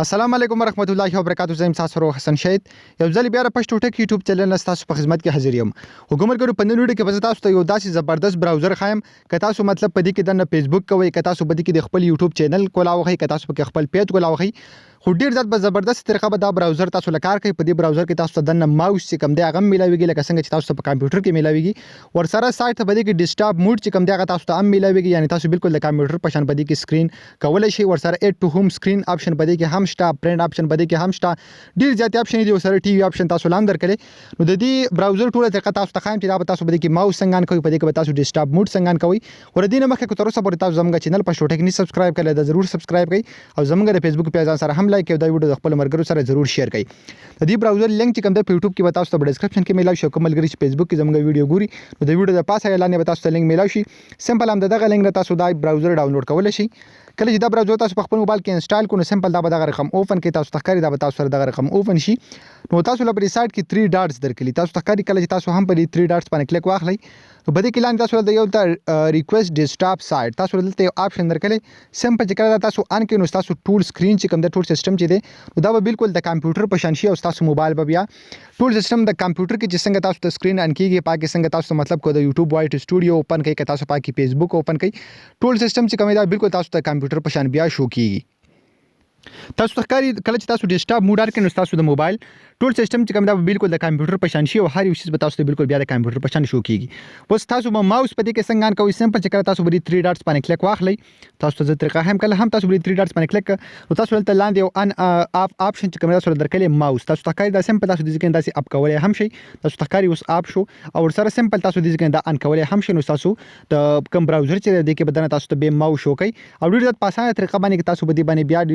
السلام علیکم ورحمت الله وبرکاتہ. زم تاسو حسن شهید یو ځل بیا پښتو ټک یوټیوب چینل تاسو په خدمت کې حاضر یم. حکومت په نن ویډیو کې به تاسو ته یو داسې زبردست براوزر خایم که تاسو مطلب په دې کې د فیسبوک کوي، که تاسو په دې کې د خپل یوټیوب چینل کولاوي، که تاسو په خپل پیج کولاوي، خو ډیر زیات به زبردست طریقه به دا براوزر تاسو لکار کوي. په دې براوزر کې تاسو ته د ماوس چې کوم دی هغه ملاويږي، لکه څنګه چې تاسو په کمپیوټر کې ملاويږي. ورسره سایت په دې کې ډیسکټاپ موډ چې کوم دی هغه تاسو ته هم ملاويږي، یعنی تاسو بالکل د کمپیوټر په شان په دې کې سکرین کولای شئ. ورسره اډ ټو هوم سکرین آپشن په دې کې هم شته، پرنٹ آپشن په دې کې هم شته، ډیر زیات آپشن دي. ورسره ټي وي آپشن تاسو لاندې درکړي. نو د دې براوزر ټوله طریقه تاسو ته خایم چې دا تاسو په دې کې ماوس څنګه کوي، په دې کې تاسو ډیسکټاپ موډ څنګه کوي. ور دې نه مخکې کو تر اوسه پورې تاسو زموږ چینل پښتو ټک نه سبسکرایب کړئ، دا ضرور سبسکرایب کړئ او زموږ د فیسبوک پیج سره هم لایک او دا ویډیو د خپل مرګرو سره ضرور شیر کړئ. د دې براوزر لینک چې کوم د یوټیوب کې تاسو ته په ډسکرپشن کې میلاوي شي، کوم ملګری چې فیسبوک کې زموږ ویډیو ګوري نو د ویډیو د پاسه اعلان به تاسو ته لینک میلاوي شي. سمپل هم دغه لینک تاسو دا براوزر ډاونلوډ کولای شئ. کله چې دا براوزر تاسو په خپل موبایل کې انسټال کړئ نو سمپل دا به دغه رقم اوپن کې تاسو تخکاری دا به تاسو سره دغه رقم اوپن شي. نو تاسو لپاره سایت کې 3 ډاټس درکړي، تاسو تخکاری کله چې تاسو هم په دې 3 ډاټس باندې کلیک واخلئ نو بده کې لاندې تاسو د یو ته ریکوست ډیسکټاپ سایت تاسو دلته یو آپشن درکړي. سمپل چې کله تاسو ان کې نو تاسو ټول سکرین چې کوم د ټول سیستم چې دی نو دا به بالکل د کمپیوټر په شان شي او تاسو موبایل به بیا ټول سیستم د کمپیوټر کې چې څنګه تاسو ته سکرین ان کیږي پاکي څنګه تاسو مطلب کو د یوټیوب وایټ سټوډیو اوپن کوي، که تاسو پاکي فیسبوک اوپن کوي، ټول سیستم چې کوم دا بالکل تاسو ته کمپیوټر په شان بیا شو کیږي. تاسو تخکاری کله چې تاسو ډیسکټاپ موډ ار کې نو تاسو د موبایل ټول سیستم چې کوم دا بالکل د کمپیوټر په شان شي او هر یو شی به تاسو ته بالکل بیا د کمپیوټر په شان شو کیږي. اوس تاسو به ماوس په دې کې څنګه ان کوئ، سمپل چې کله تاسو به 3 ډاټس باندې کلیک واخلئ تاسو ته طریقه هم کله هم تاسو به 3 ډاټس باندې کلیک نو تاسو ولته لاندې یو ان اف آپشن چې کوم تاسو درکړي ماوس تاسو تخکاری دا سمپل تاسو د ځکه داسې اپ کولای هم شي. تاسو تخکاری اوس اپ شو او سره سمپل تاسو د ځکه دا ان کولای هم شي. نو تاسو د کوم براوزر چې د کې بدن تاسو ته به ماوس شو کوي او ډیر په اسانه طریقه باندې تاسو به دې باندې بیا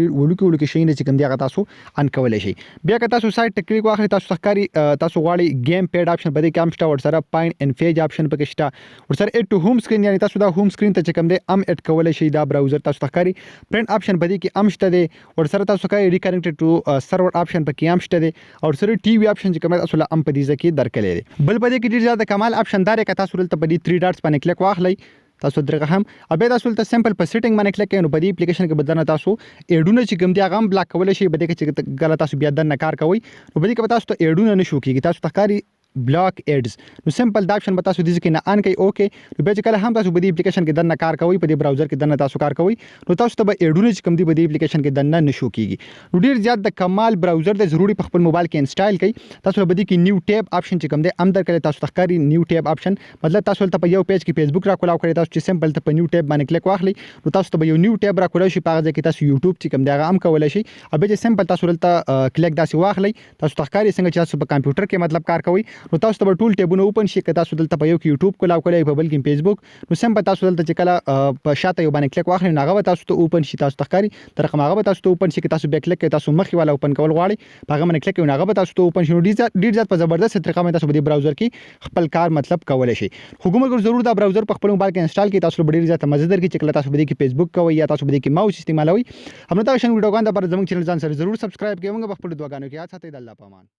وړوکی شي چې کوم دی تاسو ان کولای شي. بیا که تاسو سایت ټک کلیک واخلئ تاسو تخکاری تاسو غواړئ گیم پیډ آپشن بده کې هم شته، ورسره پاین ان پیج آپشن پکې شته، ورسره اډ ټو هوم سکرین یعنی تاسو دا هوم سکرین ته چې کوم دی ام اډ کولای شي. دا براوزر تاسو تخکاری پرنٹ آپشن بده کې هم شته دی، ورسره تاسو کوي ریکنیکټ ټو سرور آپشن پکې هم شته دی او ورسره ټي وي آپشن چې کوم تاسو له ام په دې ځکه درکلې دی. بل بده کې ډیر زیات کمال آپشن دار که تاسو ولته په دې 3 ډاټس باندې کلیک واخلئ تاسو درغه هم ابه تاسو ته سمپل په سیټینګ باندې کلیک کړئ نو په دې اپلیکیشن کې بدلنه تاسو اډونه چې کوم دی هغه بلاک کولای شي. بده کې چې غلط تاسو بیا د کار کوي نو بده کې تاسو ته اډونه نشو کیږي. تاسو تخکاری بلاک ایډز نو سمپل دا آپشن به تاسو د ځکه نه ان کوي اوکے نو به چې کله هم تاسو په دې اپلیکیشن کې دنه کار کوي په دې براوزر کې دنه تاسو کار کوي نو تاسو ته به اډونه چې کوم دی په دې اپلیکیشن کې دنه نشو کیږي. نو ډیر زیات د کمال براوزر د ضروري په خپل موبایل کې انسټال کړئ. تاسو به دې کې نیو ټیب آپشن چې کوم دی ام درکړئ تاسو تخکاری نیو ټیب آپشن مطلب تاسو ته په یو پیج کې فیسبوک را کولاو کړئ تاسو چې سمپل ته په نیو ټیب باندې کلیک واخلئ نو تاسو ته به یو نیو ټیب را کولاو شي. په هغه کې تاسو یوټیوب چې کوم دی هغه ام کولای شي. ابه چې سمپل تاسو ولته کلیک داسې واخلئ تاسو تخکاری څنګه چې تاسو په کمپیوټر کې مطلب کار کوي نو تاسو ته ټول ټیبونه اوپن شي. که تاسو دلته په یو کې یوټیوب کولاو کولای په بل کې فیسبوک نو سمپل تاسو دلته چې کله په شاته یو باندې کلیک واخلئ نو هغه تاسو ته اوپن شي. تاسو تخکاری تر کومه هغه تاسو ته اوپن شي. که تاسو به کلیک کوئ تاسو مخې والا اوپن کول غواړئ په هغه باندې کلیک کوئ نو هغه تاسو ته اوپن شي. ډیر ځات په زبردست طریقه باندې تاسو په دې براوزر کې خپل کار مطلب کولای شئ. حکومت ضرور دا براوزر په خپل موبایل کې انسټال کړئ. تاسو ډیر ځات مزه درکړي چې کله تاسو به کې فیسبوک کوئ یا تاسو به کې ماوس استعمالوي. همدا شان ویډیوګان د پر زموږ چینل ځان سره ضرور سبسکرایب کړئ. موږ په خپل دعاګانو کې یاد ساتئ. د الله پامان.